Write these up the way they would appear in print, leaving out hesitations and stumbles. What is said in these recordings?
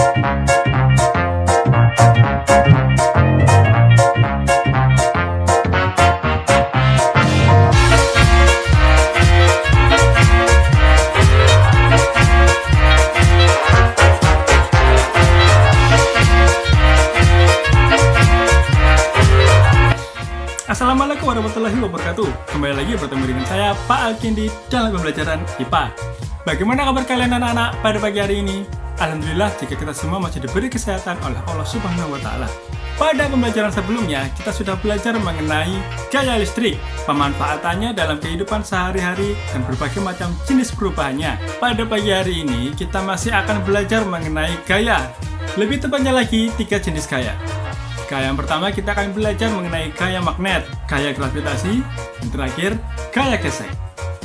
Assalamualaikum warahmatullahi wabarakatuh. Kembali lagi bertemu dengan saya Pak Alkin di dalam pembelajaran IPA. Bagaimana kabar kalian anak-anak pada pagi hari ini? Alhamdulillah jika kita semua masih diberi kesehatan oleh Allah Subhanahu wa Ta'ala. Pada pembelajaran sebelumnya kita sudah belajar mengenai gaya listrik, pemanfaatannya dalam kehidupan sehari-hari dan berbagai macam jenis perubahannya. Pada pagi hari ini kita masih akan belajar mengenai gaya. Lebih tepatnya lagi 3 jenis gaya. Gaya yang pertama kita akan belajar mengenai gaya magnet, gaya gravitasi, dan terakhir gaya gesek.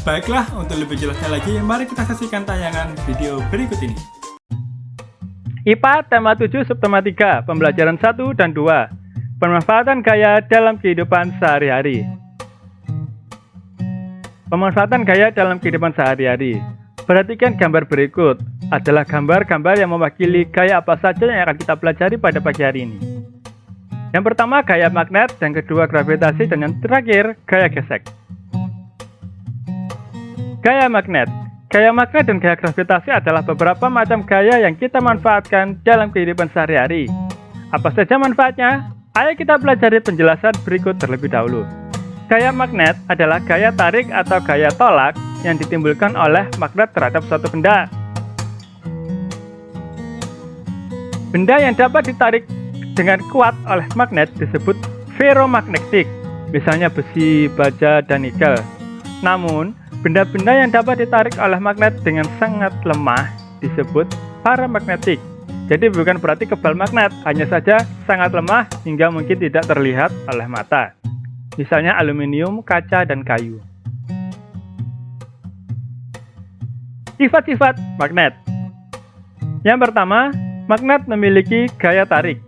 Baiklah, untuk lebih jelasnya lagi, mari kita saksikan tayangan video berikut ini. IPA tema 7 subtema 3, pembelajaran 1 dan 2. Pemanfaatan gaya dalam kehidupan sehari-hari. Pemanfaatan gaya dalam kehidupan sehari-hari. Perhatikan gambar berikut, adalah gambar-gambar yang mewakili gaya apa saja yang akan kita pelajari pada pagi hari ini. Yang pertama gaya magnet, yang kedua gravitasi, dan yang terakhir gaya gesek. Gaya magnet. Gaya magnet dan gaya gravitasi adalah beberapa macam gaya yang kita manfaatkan dalam kehidupan sehari-hari. Apa saja manfaatnya? Ayo kita pelajari penjelasan berikut terlebih dahulu. Gaya magnet adalah gaya tarik atau gaya tolak yang ditimbulkan oleh magnet terhadap suatu benda. Benda yang dapat ditarik dengan kuat oleh magnet disebut ferromagnetik, misalnya besi, baja, dan nikel. Namun, benda-benda yang dapat ditarik oleh magnet dengan sangat lemah disebut paramagnetik. Jadi bukan berarti kebal magnet, hanya saja sangat lemah hingga mungkin tidak terlihat oleh mata. Misalnya aluminium, kaca, dan kayu. Sifat-sifat magnet. Yang pertama, magnet memiliki gaya tarik.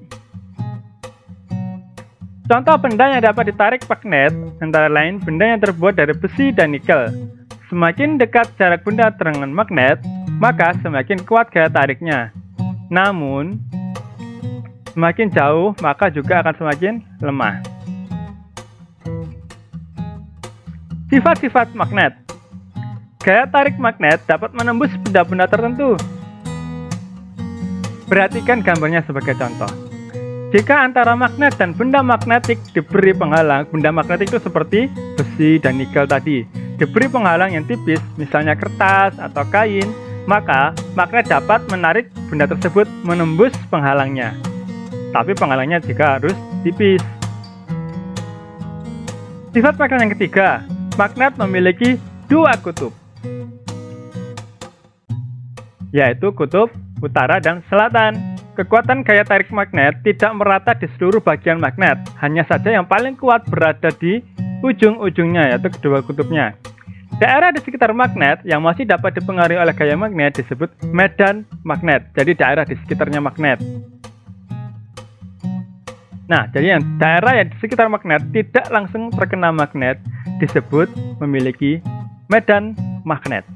Contoh benda yang dapat ditarik magnet antara lain benda yang terbuat dari besi dan nikel. Semakin dekat jarak benda dengan magnet, maka semakin kuat gaya tariknya. Namun, semakin jauh maka juga akan semakin lemah. Sifat-sifat magnet. Gaya tarik magnet dapat menembus benda-benda tertentu. Perhatikan gambarnya sebagai contoh. Jika antara magnet dan benda magnetik diberi penghalang, benda magnetik itu seperti besi dan nikel tadi, diberi penghalang yang tipis, misalnya kertas atau kain, maka magnet dapat menarik benda tersebut menembus penghalangnya. Tapi penghalangnya juga harus tipis. Sifat magnet yang ketiga, magnet memiliki 2 kutub, yaitu kutub utara dan selatan. Kekuatan gaya tarik magnet tidak merata di seluruh bagian magnet, hanya saja yang paling kuat berada di ujung-ujungnya, yaitu kedua kutubnya. Daerah di sekitar magnet yang masih dapat dipengaruhi oleh gaya magnet disebut medan magnet, jadi daerah di sekitarnya magnet. Nah, jadi yang daerah yang di sekitar magnet tidak langsung terkena magnet disebut memiliki medan magnet.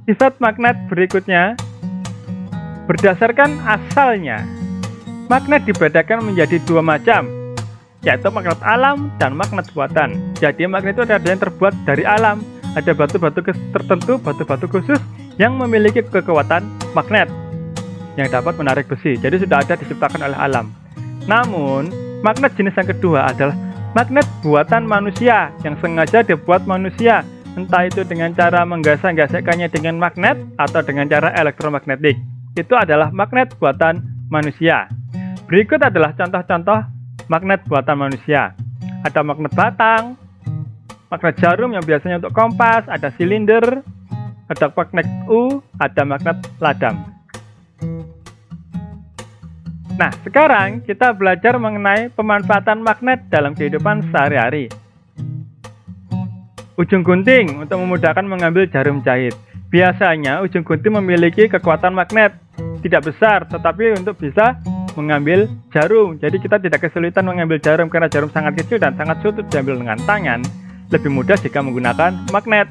Sifat magnet berikutnya, berdasarkan asalnya, magnet dibedakan menjadi 2 macam, yaitu magnet alam dan magnet buatan. Jadi magnet itu ada yang terbuat dari alam, ada batu-batu tertentu, batu-batu khusus yang memiliki kekuatan magnet yang dapat menarik besi. Jadi sudah ada diciptakan oleh alam. Namun, magnet jenis yang kedua adalah magnet buatan manusia yang sengaja dibuat manusia. Entah itu dengan cara menggesek-gesekkannya dengan magnet atau dengan cara elektromagnetik. Itu adalah magnet buatan manusia. Berikut adalah contoh-contoh magnet buatan manusia. Ada magnet batang, magnet jarum yang biasanya untuk kompas, ada silinder, ada magnet U, ada magnet ladang. Nah, sekarang kita belajar mengenai pemanfaatan magnet dalam kehidupan sehari-hari. Ujung gunting untuk memudahkan mengambil jarum jahit. Biasanya ujung gunting memiliki kekuatan magnet, tidak besar, tetapi untuk bisa mengambil jarum. Jadi kita tidak kesulitan mengambil jarum karena jarum sangat kecil dan sangat sulit diambil dengan tangan. Lebih mudah jika menggunakan magnet.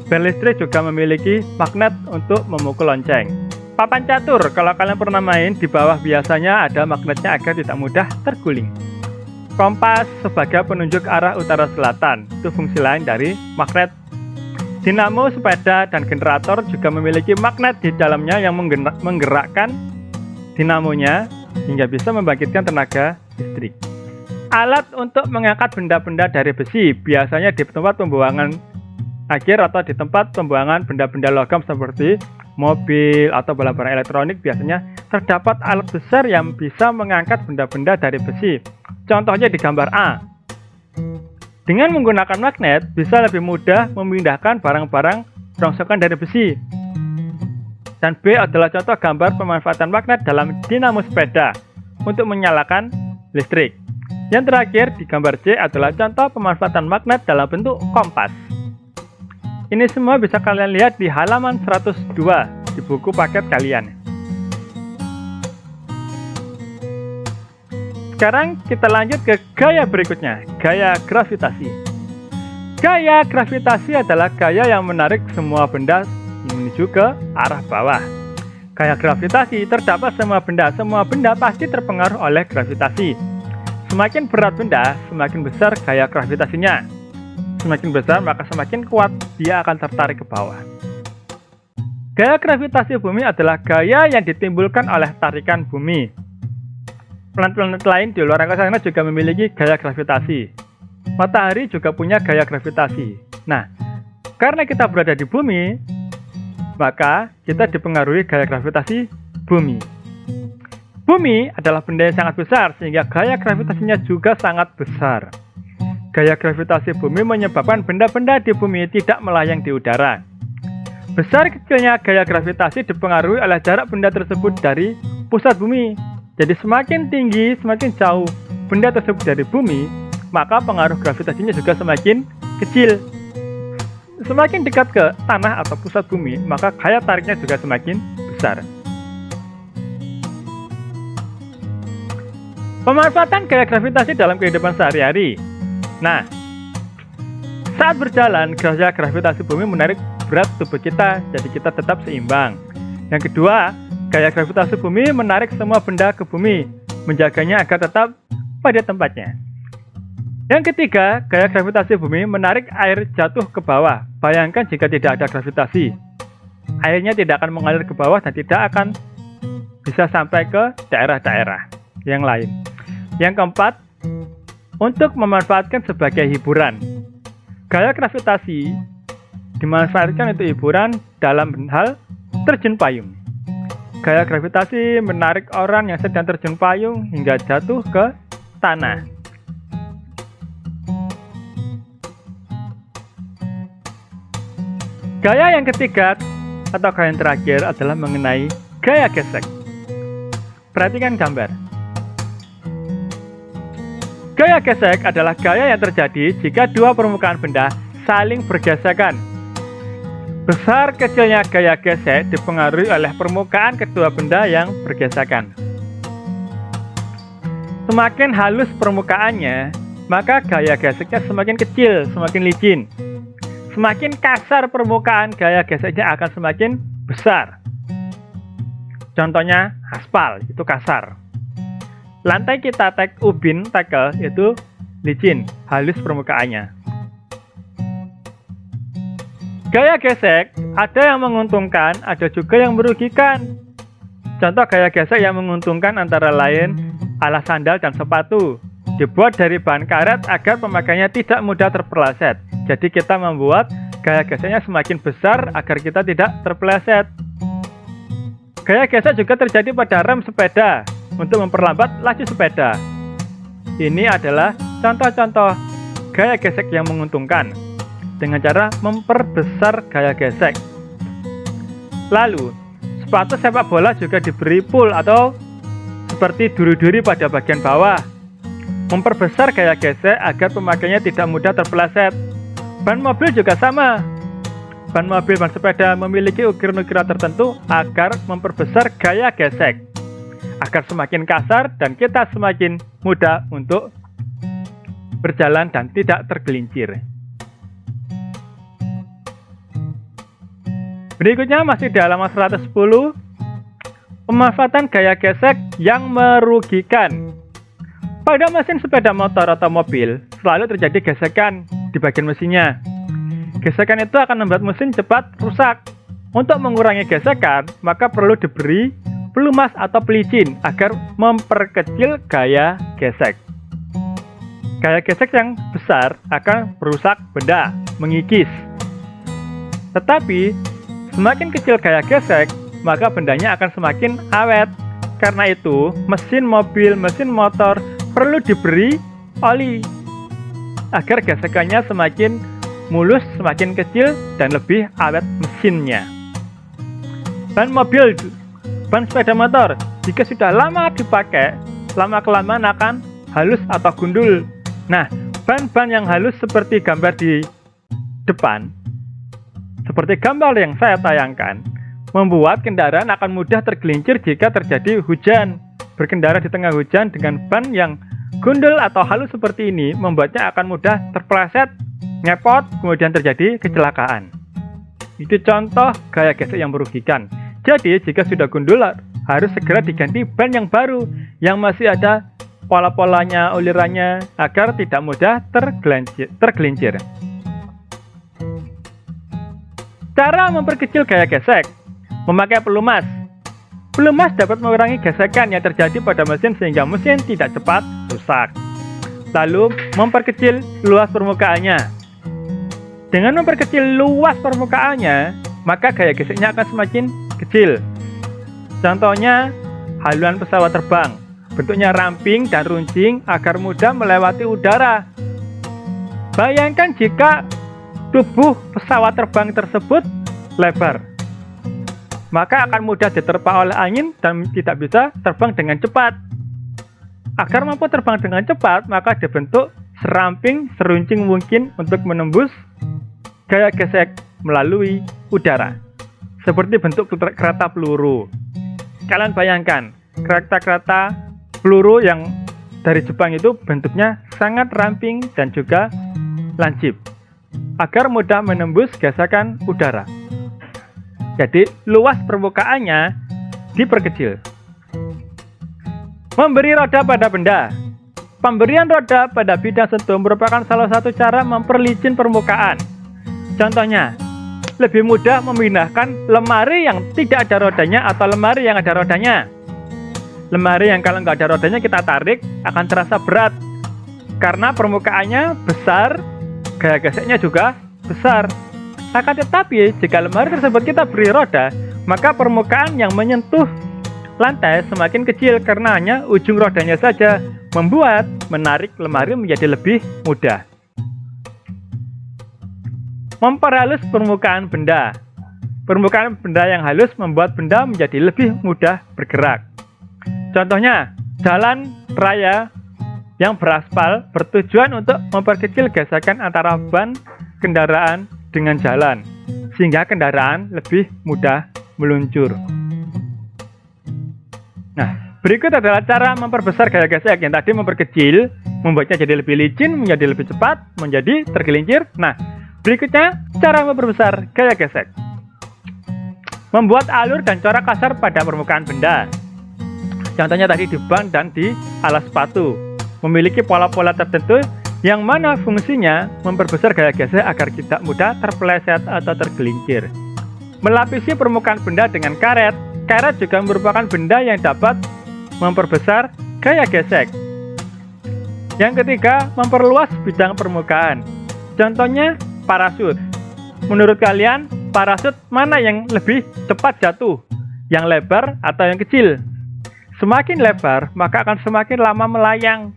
Bel listrik juga memiliki magnet untuk memukul lonceng. Papan catur, kalau kalian pernah main, di bawah biasanya ada magnetnya agar tidak mudah terguling. Kompas sebagai penunjuk arah utara selatan, itu fungsi lain dari magnet. Dinamo, sepeda, dan generator juga memiliki magnet di dalamnya yang menggerakkan dinamonya hingga bisa membangkitkan tenaga listrik. Alat untuk mengangkat benda-benda dari besi, biasanya di tempat pembuangan akhir atau di tempat pembuangan benda-benda logam seperti mobil atau barang-barang elektronik, biasanya terdapat alat besar yang bisa mengangkat benda-benda dari besi. Contohnya di gambar A. Dengan menggunakan magnet, bisa lebih mudah memindahkan barang-barang rongsokan dari besi. Dan B adalah contoh gambar pemanfaatan magnet dalam dinamo sepeda untuk menyalakan listrik. Yang terakhir di gambar C adalah contoh pemanfaatan magnet dalam bentuk kompas. Ini semua bisa kalian lihat di halaman 102 di buku paket kalian. Sekarang kita lanjut ke gaya berikutnya, gaya gravitasi. Gaya gravitasi adalah gaya yang menarik semua benda menuju ke arah bawah. Gaya gravitasi terdapat semua benda pasti terpengaruh oleh gravitasi. Semakin berat benda, semakin besar gaya gravitasinya. Semakin besar, maka semakin kuat dia akan tertarik ke bawah. Gaya gravitasi bumi adalah gaya yang ditimbulkan oleh tarikan bumi. Planet-planet lain di luar angkasa sana juga memiliki gaya gravitasi. Matahari juga punya gaya gravitasi. Nah, karena kita berada di bumi, maka kita dipengaruhi gaya gravitasi bumi. Bumi adalah benda yang sangat besar, sehingga gaya gravitasinya juga sangat besar. Gaya gravitasi bumi menyebabkan benda-benda di bumi tidak melayang di udara. Besar kecilnya gaya gravitasi dipengaruhi oleh jarak benda tersebut dari pusat bumi. Jadi semakin tinggi, semakin jauh benda tersebut dari bumi, maka pengaruh gravitasinya juga semakin kecil. Semakin dekat ke tanah atau pusat bumi, maka gaya tariknya juga semakin besar. Pemanfaatan gaya gravitasi dalam kehidupan sehari-hari. Nah, saat berjalan, gaya gravitasi bumi menarik berat tubuh kita, jadi kita tetap seimbang. Yang kedua, gaya gravitasi bumi menarik semua benda ke bumi, menjaganya agar tetap pada tempatnya. Yang ketiga, gaya gravitasi bumi menarik air jatuh ke bawah. Bayangkan jika tidak ada gravitasi, airnya tidak akan mengalir ke bawah dan tidak akan bisa sampai ke daerah-daerah yang lain. Yang keempat, untuk memanfaatkan sebagai hiburan. Gaya gravitasi dimanfaatkan untuk hiburan dalam hal terjun payung. Gaya gravitasi menarik orang yang sedang terjun payung hingga jatuh ke tanah. Gaya yang ketiga atau gaya yang terakhir adalah mengenai gaya gesek. Perhatikan gambar. Gaya gesek adalah gaya yang terjadi jika dua permukaan benda saling bergesekan. Besar kecilnya gaya gesek dipengaruhi oleh permukaan kedua benda yang bergesekan. Semakin halus permukaannya, maka gaya geseknya semakin kecil, semakin licin. Semakin kasar permukaan, gaya geseknya akan semakin besar. Contohnya aspal, itu kasar. Lantai kita ubin tackle itu licin, halus permukaannya. Gaya gesek ada yang menguntungkan, ada juga yang merugikan. Contoh gaya gesek yang menguntungkan antara lain alas sandal dan sepatu. Dibuat dari bahan karet agar pemakainya tidak mudah terpeleset. Jadi kita membuat gaya geseknya semakin besar agar kita tidak terpeleset. Gaya gesek juga terjadi pada rem sepeda untuk memperlambat laju sepeda. Ini adalah contoh-contoh gaya gesek yang menguntungkan dengan cara memperbesar gaya gesek. Lalu, sepatu sepak bola juga diberi pull atau seperti duri-duri pada bagian bawah, memperbesar gaya gesek agar pemakainya tidak mudah terpeleset. Ban mobil juga sama. Ban mobil, ban sepeda memiliki ukiran-ukiran tertentu agar memperbesar gaya gesek, agar semakin kasar dan kita semakin mudah untuk berjalan dan tidak tergelincir. Berikutnya masih di halaman 110, pemanfaatan gaya gesek yang merugikan. Pada mesin sepeda motor atau mobil, selalu terjadi gesekan di bagian mesinnya. Gesekan itu akan membuat mesin cepat rusak. Untuk mengurangi gesekan, maka perlu diberi pelumas atau pelicin agar memperkecil gaya gesek. Gaya gesek yang besar akan merusak benda, mengikis. Tetapi, semakin kecil gaya gesek, maka bendanya akan semakin awet. Karena itu, mesin mobil, mesin motor perlu diberi oli agar gesekannya semakin mulus, semakin kecil, dan lebih awet mesinnya. Ban mobil, ban sepeda motor, jika sudah lama dipakai, lama-kelamaan akan halus atau gundul. Nah, ban-ban yang halus seperti gambar di depan, seperti gambar yang saya tayangkan, membuat kendaraan akan mudah tergelincir jika terjadi hujan. Berkendara di tengah hujan dengan ban yang gundul atau halus seperti ini membuatnya akan mudah terpeleset, ngepot, kemudian terjadi kecelakaan. Itu contoh gaya gesek yang merugikan. Jadi, jika sudah gundul, harus segera diganti ban yang baru, yang masih ada pola-polanya, ulirannya, agar tidak mudah tergelincir. Cara memperkecil gaya gesek: memakai pelumas. Pelumas dapat mengurangi gesekan yang terjadi pada mesin sehingga mesin tidak cepat rusak. Lalu, memperkecil luas permukaannya. Dengan memperkecil luas permukaannya, maka gaya geseknya akan semakin kecil. Contohnya, haluan pesawat terbang. Bentuknya ramping dan runcing agar mudah melewati udara. Bayangkan jika tubuh pesawat terbang tersebut lebar, maka akan mudah diterpa oleh angin dan tidak bisa terbang dengan cepat. Agar mampu terbang dengan cepat, maka dibentuk seramping seruncing mungkin untuk menembus gaya gesek melalui udara. Seperti bentuk kereta peluru. Kalian bayangkan, kereta-kereta peluru yang dari Jepang itu bentuknya sangat ramping dan juga lancip, agar mudah menembus gesekan udara. Jadi, luas permukaannya diperkecil. Memberi roda pada benda. Pemberian roda pada bidang sentuh merupakan salah satu cara memperlicin permukaan. Contohnya, lebih mudah memindahkan lemari yang tidak ada rodanya atau lemari yang ada rodanya. Lemari yang kalau nggak ada rodanya kita tarik akan terasa berat karena permukaannya besar, gaya geseknya juga besar. Akan tetapi jika lemari tersebut kita beri roda, maka permukaan yang menyentuh lantai semakin kecil karena hanya ujung rodanya saja, membuat menarik lemari menjadi lebih mudah. Memperhalus permukaan benda. Permukaan benda yang halus membuat benda menjadi lebih mudah bergerak. Contohnya, jalan raya yang beraspal bertujuan untuk memperkecil gesekan antara ban kendaraan dengan jalan, sehingga kendaraan lebih mudah meluncur. Nah, berikut adalah cara memperbesar gaya gesek. Yang tadi memperkecil, membuatnya jadi lebih licin, menjadi lebih cepat, menjadi tergelincir. Nah, berikutnya, cara memperbesar gaya gesek. Membuat alur dan corak kasar pada permukaan benda. Contohnya tadi di ban dan di alas sepatu. Memiliki pola-pola tertentu yang mana fungsinya memperbesar gaya gesek agar tidak mudah terpeleset atau tergelincir. Melapisi permukaan benda dengan karet. Karet juga merupakan benda yang dapat memperbesar gaya gesek. Yang ketiga, memperluas bidang permukaan. Contohnya, parasut. Menurut kalian, parasut mana yang lebih cepat jatuh? Yang lebar atau yang kecil? Semakin lebar, maka akan semakin lama melayang.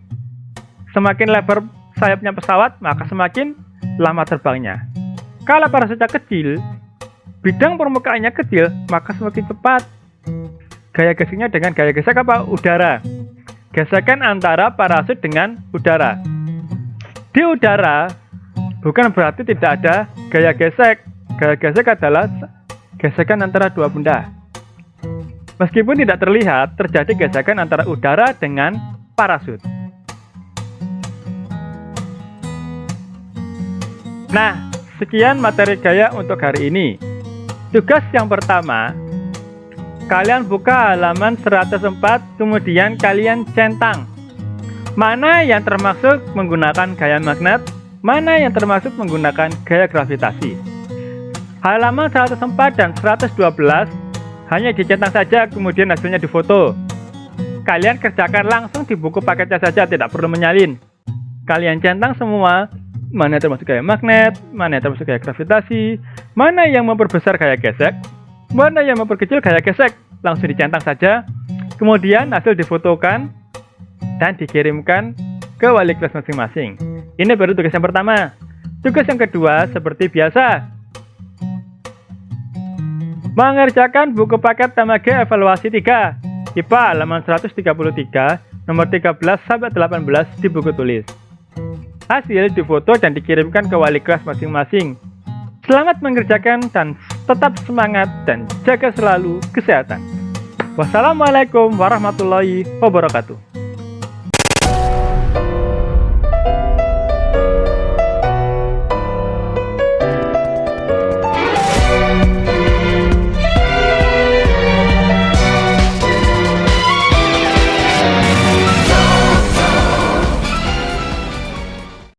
Semakin lebar sayapnya pesawat, maka semakin lama terbangnya. Kalau parasutnya kecil, bidang permukaannya kecil, maka semakin cepat. Gaya geseknya dengan gaya gesek apa? Udara. Gesekan antara parasut dengan udara. Di udara, bukan berarti tidak ada gaya gesek. Gaya gesek adalah gesekan antara dua benda. Meskipun tidak terlihat, terjadi gesekan antara udara dengan parasut. Nah, sekian materi gaya untuk hari ini. Tugas yang pertama, kalian buka halaman 104, kemudian kalian centang mana yang termasuk menggunakan gaya magnet, mana yang termasuk menggunakan gaya gravitasi. Halaman 104 dan 112 hanya dicentang saja, kemudian hasilnya difoto. Kalian kerjakan langsung di buku paketnya saja, tidak perlu menyalin. Kalian centang semua, mana yang termasuk gaya magnet, mana yang termasuk gaya gravitasi, mana yang memperbesar gaya gesek, mana yang memperkecil gaya gesek. Langsung dicentang saja, kemudian hasil difotokan dan dikirimkan ke wali kelas masing-masing. Ini baru tugas yang pertama. Tugas yang kedua seperti biasa, mengerjakan buku paket Tamaga evaluasi 3 IPA halaman 133 nomor 13 sampai 18 di buku tulis. Hasil difoto dan dikirimkan ke wali kelas masing-masing. Selamat mengerjakan dan tetap semangat dan jaga selalu kesehatan. Wassalamualaikum warahmatullahi wabarakatuh.